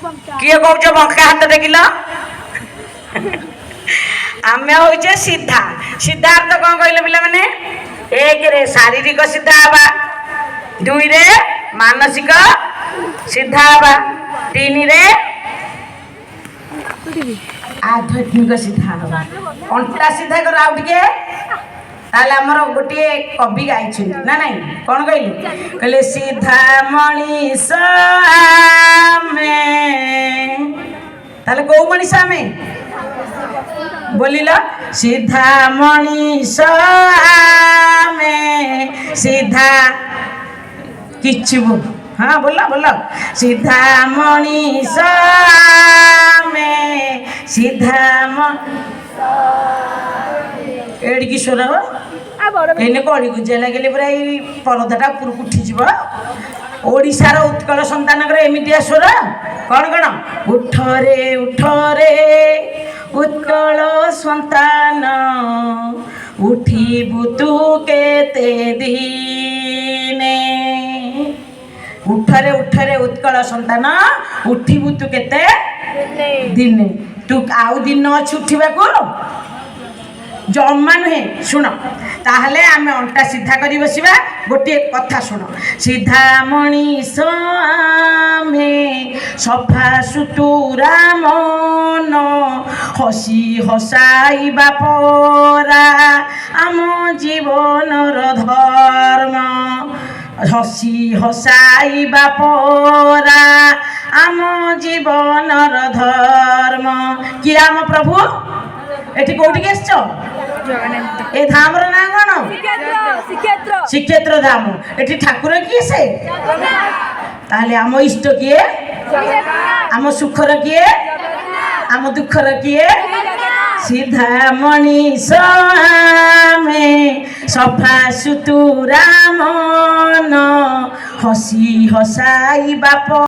किए कौच बंका हाथ देखिल आमे होचे सीधा सीधा अर्थ कौन कहले पिला माने एक रे शारीरिक सीधा हवा दुई रे मानसिक सीधा हवा तीन रे आध्यात्मिक सीधा हवा अंटा सीधा कर आउ टिके ताले हमर गोटे कवि गाइछन ना नहीं कौन कहले कहले सीधा मनीष आमे ताले को मनीष आमे बोलिला सीधा मनीष आमे सीधा किछु बोल हाँ बोला बोला सीधा मनीष आमे सीधा एडिकी स्वर कहने कड़ी गुजा लगे पूरा ये परदाटा उपरक उठिज ओडार उत्कल सन्तान एमतिया स्वर कौन कौन उठरे उत्कल सन्तान उठिबु तू केते दिने उठरे उठरे उत्कल सन्तान उठिबु तू केते दिने तू आउ दिन अच्छी उठा जमा नुहे शुण ताहले आमे अंटा सीधा करी बसिबा गोटे कथा शुण सीधा मनीष आमे सफा सुतुरा मन हसी हसाइबा परा आम जीवनर धर्म हसी हसाइबा परा आम जीवनर धर्म कि आम प्रभु एठी कोठी आसछ ए धामर ना कौन श्रीक्षेत्र धाम एठी ठाकुर किए से ताहले आम इष्ट किए आम सुखर किए आम दुखर किए सीधा मनीष आमे सफा सुतुरा मन हसी हसाइबा